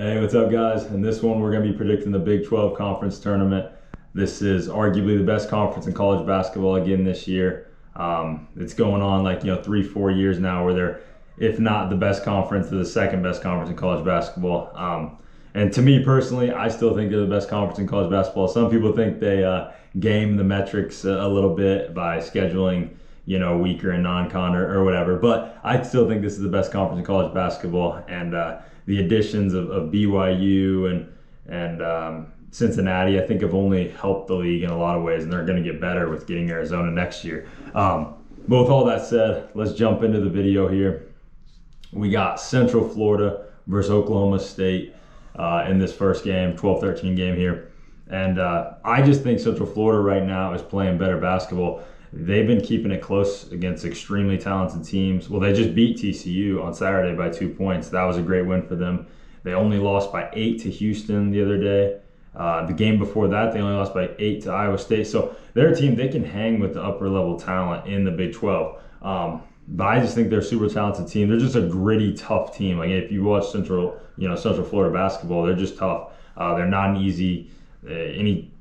Hey, what's up, guys? In this one, we're going to be predicting the Big 12 Conference Tournament. This is arguably the best conference in college basketball again this year. It's going on 3-4 years now where they're, if not the best conference, they're the second best conference in college basketball. And to me personally, I still think they're the best conference in college basketball. Some people think they game the metrics a little bit by scheduling, weaker and non-con or whatever. But I still think this is the best conference in college basketball. And the additions of BYU and Cincinnati, I think, have only helped the league in a lot of ways, and they're going to get better with getting Arizona next year. But with all that said, let's jump into the video here. We got Central Florida versus Oklahoma State in this first game, 12-13 game here. And I just think Central Florida right now is playing better basketball. They've been keeping it close against extremely talented teams. Well, they just beat TCU on Saturday by 2 points. That was a great win for them. They only lost by 8 to Houston the other day. The game before that, they only lost by 8 to Iowa State. So they're a team, they can hang with the upper level talent in the Big 12. But I just think they're a super talented team. They're just a gritty, tough team. Like if you watch Central Florida basketball, they're just tough. They're not an easy,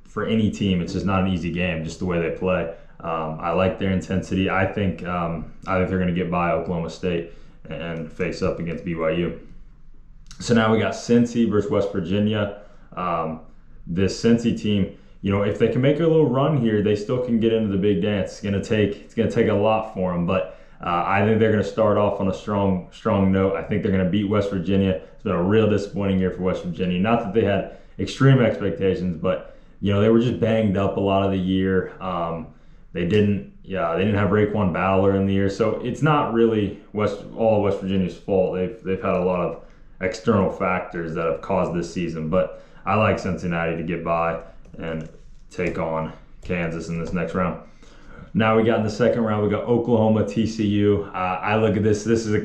for any team, it's just not an easy game, just the way they play. I like their intensity. I think they're going to get by Oklahoma State and face up against BYU. So now we got Cincy versus West Virginia. This Cincy team, if they can make a little run here, they still can get into the big dance. It's going to take a lot for them, but I think they're going to start off on a strong note. I think they're going to beat West Virginia. It's been a real disappointing year for West Virginia. Not that they had extreme expectations, but they were just banged up a lot of the year. They didn't have Raekwon Bowler in the year, so it's not really all of West Virginia's fault. They've had a lot of external factors that have caused this season, but I like Cincinnati to get by and take on Kansas in this next round. Now we got in the second round, we got Oklahoma TCU. I look at this. This is a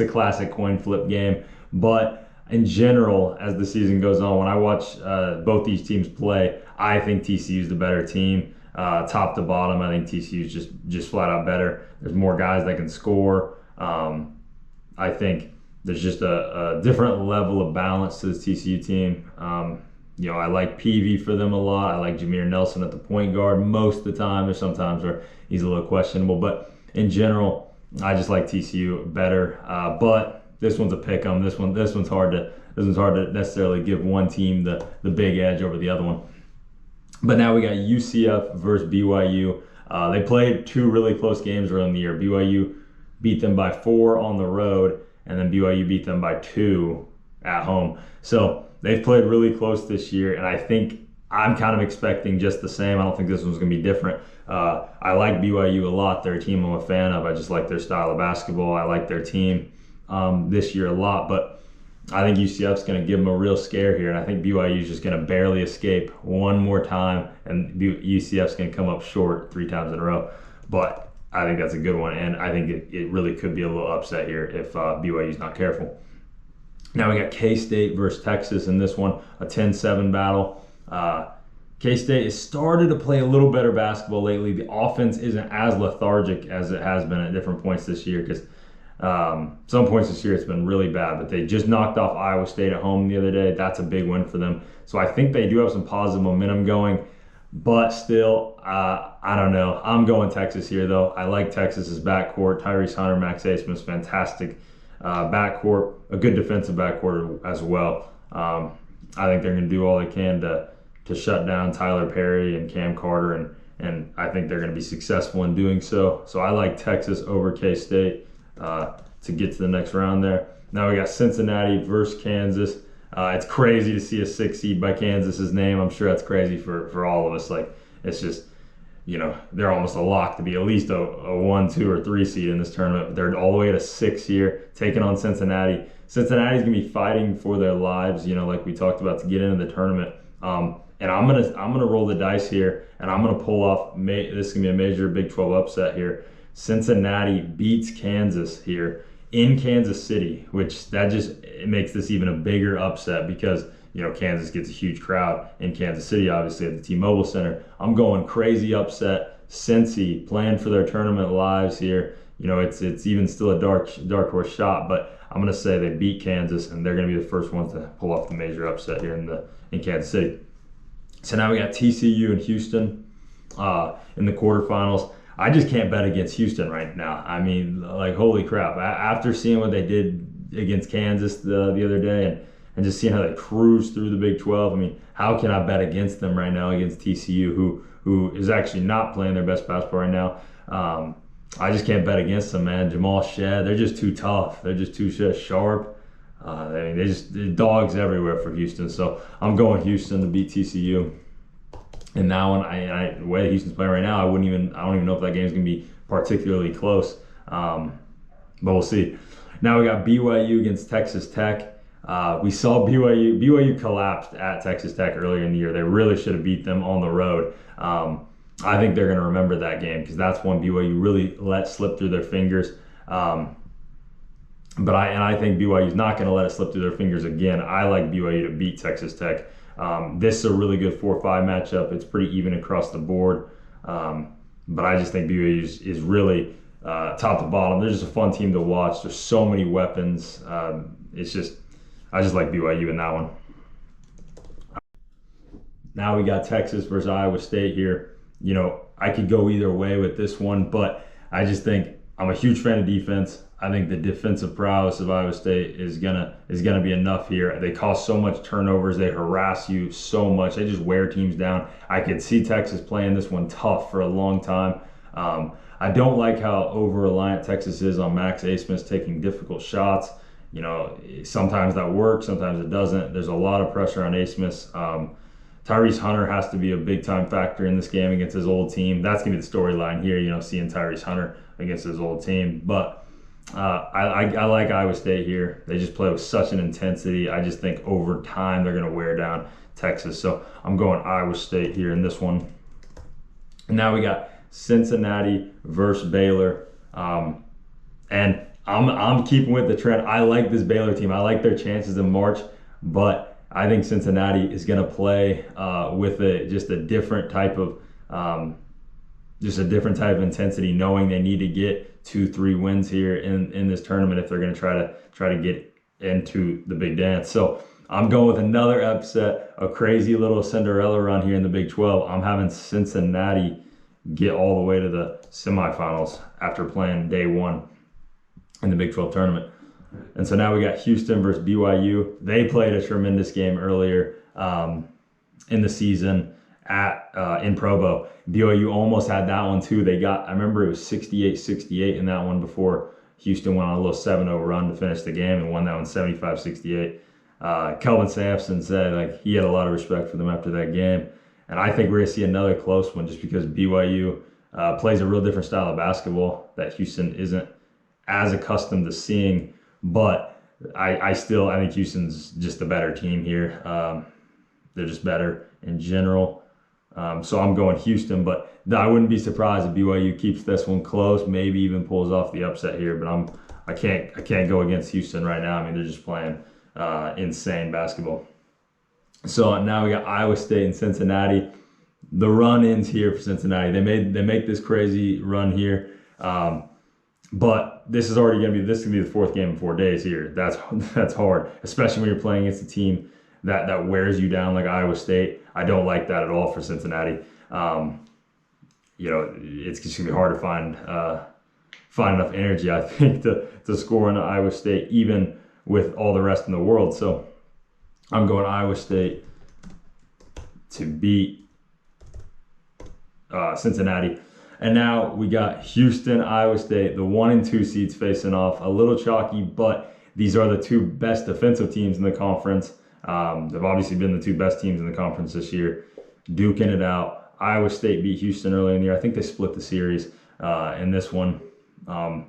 classic coin flip game, but in general, as the season goes on, when I watch both these teams play, I think TCU is the better team. Top to bottom, I think TCU is just flat out better. There's more guys that can score. I think there's just a different level of balance to this TCU team. I like Peavy for them a lot. I like Jameer Nelson at the point guard most of the time. There's sometimes where he's a little questionable, but in general, I just like TCU better. But this one's a pick 'em. This one's hard to necessarily give one team the big edge over the other one. But now we got UCF versus BYU. They played two really close games early in the year. BYU beat them by 4 on the road, and then BYU beat them by 2 at home. So they've played really close this year, and I think I'm kind of expecting just the same. I don't think this one's going to be different. I like BYU a lot. They're a team I'm a fan of. I just like their style of basketball. I like their team this year a lot, but I think UCF's going to give them a real scare here, and I think BYU's just going to barely escape one more time, and UCF's going to come up short 3 times in a row. But I think that's a good one, and I think it really could be a little upset here if BYU's not careful. Now we got K-State versus Texas in this one, a 10-7 battle. K-State has started to play a little better basketball lately. The offense isn't as lethargic as it has been at different points this year, because some points this year it's been really bad, but they just knocked off Iowa State at home the other day. That's a big win for them. So I think they do have some positive momentum going, but still, I don't know. I'm going Texas here, though. I like Texas's backcourt. Tyrese Hunter, Max Abmas, fantastic backcourt, a good defensive backcourt as well. I think they're going to do all they can to shut down Tyler Perry and Cam Carter, and I think they're going to be successful in doing so. So I like Texas over K-State to get to the next round there. Now we got Cincinnati versus Kansas. It's crazy to see a 6 seed by Kansas's name. I'm sure that's crazy for all of us. Like, it's just, they're almost a lock to be at least a 1, 2, or 3 seed in this tournament. They're all the way to 6 here, taking on Cincinnati. Cincinnati's gonna be fighting for their lives, like we talked about, to get into the tournament. And I'm gonna roll the dice here, and I'm gonna pull off. This is gonna be a major Big 12 upset here. Cincinnati beats Kansas here in Kansas City, which it makes this even a bigger upset because Kansas gets a huge crowd in Kansas City, obviously at the T-Mobile Center. I'm going crazy upset. Cincy playing for their tournament lives here. It's even still a dark horse shot, but I'm going to say they beat Kansas, and they're going to be the first ones to pull off the major upset here in Kansas City. So now we got TCU and Houston in the quarterfinals. I just can't bet against Houston right now. I mean, like, holy crap. After seeing what they did against Kansas the other day and just seeing how they cruised through the Big 12, I mean, how can I bet against them right now, against TCU, who is actually not playing their best basketball right now? I just can't bet against them, man. Jamal Shead, they're just too tough. They're just too sharp. I mean, they're dogs everywhere for Houston. So I'm going Houston to beat TCU. And now, the way Houston's playing right now, I don't even know if that game's gonna be particularly close. But we'll see. Now we got BYU against Texas Tech. We saw BYU collapsed at Texas Tech earlier in the year. They really should have beat them on the road. I think they're going to remember that game because that's one BYU really let slip through their fingers. But I think BYU's not going to let it slip through their fingers again. I like BYU to beat Texas Tech. This is a really good 4-5 matchup. It's pretty even across the board. But I just think BYU is really top to bottom. They're just a fun team to watch. There's so many weapons. I just like BYU in that one. Now we got Texas versus Iowa State here. You know, I could go either way with this one, but I just think I'm a huge fan of defense. I think the defensive prowess of Iowa State is gonna be enough here. They cause so much turnovers. They harass you so much. They just wear teams down. I could see Texas playing this one tough for a long time. I don't like how over-reliant Texas is on Max Abmas taking difficult shots. You know, sometimes that works, sometimes it doesn't. There's a lot of pressure on Abmas. Tyrese Hunter has to be a big-time factor in this game against his old team. That's going to be the storyline here, you know, seeing Tyrese Hunter against his old team. But I like Iowa State here. They just play with such an intensity. I just think over time they're going to wear down Texas. So I'm going Iowa State here in this one. And now we got Cincinnati versus Baylor. And I'm keeping with the trend. I like this Baylor team. I like their chances in March, but I think Cincinnati is going to play with just a different type of intensity, knowing they need to get 2-3 wins here in this tournament if they're going to try to get into the big dance. So I'm going with another upset, a crazy little Cinderella run here in the Big 12. I'm having Cincinnati get all the way to the semifinals after playing day one in the Big 12 tournament. And so now we got Houston versus BYU. They played a tremendous game earlier in the season in Provo. BYU almost had that one too. I remember it was 68-68 in that one before Houston went on a little 7-0 run to finish the game and won that one 75-68. Kelvin Sampson said like he had a lot of respect for them after that game. And I think we're going to see another close one just because BYU plays a real different style of basketball that Houston isn't as accustomed to seeing. But I think Houston's just a better team here. They're just better in general. So I'm going Houston, but I wouldn't be surprised if BYU keeps this one close, maybe even pulls off the upset here. But I can't go against Houston right now. I mean, they're just playing insane basketball. So now we got Iowa State and Cincinnati. The run ends here for Cincinnati. They make this crazy run here. But this is already going to be the fourth game in 4 days here. That's hard, especially when you're playing against a team that wears you down like Iowa State. I don't like that at all for Cincinnati. You know, it's just going to be hard to find enough energy, I think, to score on Iowa State, even with all the rest in the world. So I'm going Iowa State to beat Cincinnati. And now we got Houston, Iowa State, the 1 and 2 seeds facing off. A little chalky, but these are the two best defensive teams in the conference. They've obviously been the two best teams in the conference this year, duking it out. Iowa State beat Houston early in the year. I think they split the series in this one. I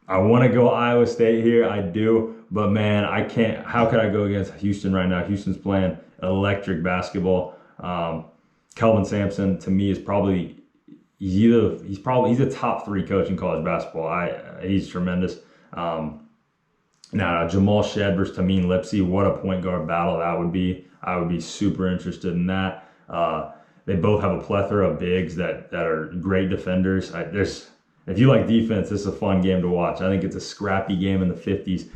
want to go Iowa State here. I do, but man, I can't. How could I go against Houston right now? Houston's playing electric basketball. Kelvin Sampson to me is probably. He's a top 3 coach in college basketball. He's tremendous. Now Jamal Shead versus Tamim Lipsey, what a point guard battle that would be. I would be super interested in that. They both have a plethora of bigs that are great defenders. if you like defense, this is a fun game to watch. I think it's a scrappy game in the 50s.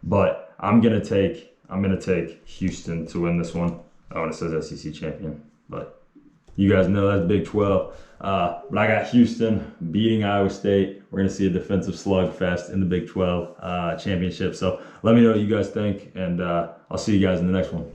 But I'm gonna take Houston to win this one. Oh, and it says SEC champion, but you guys know that's Big 12. But I got Houston beating Iowa State. We're gonna see a defensive slugfest in the Big 12 championship. So let me know what you guys think, and I'll see you guys in the next one.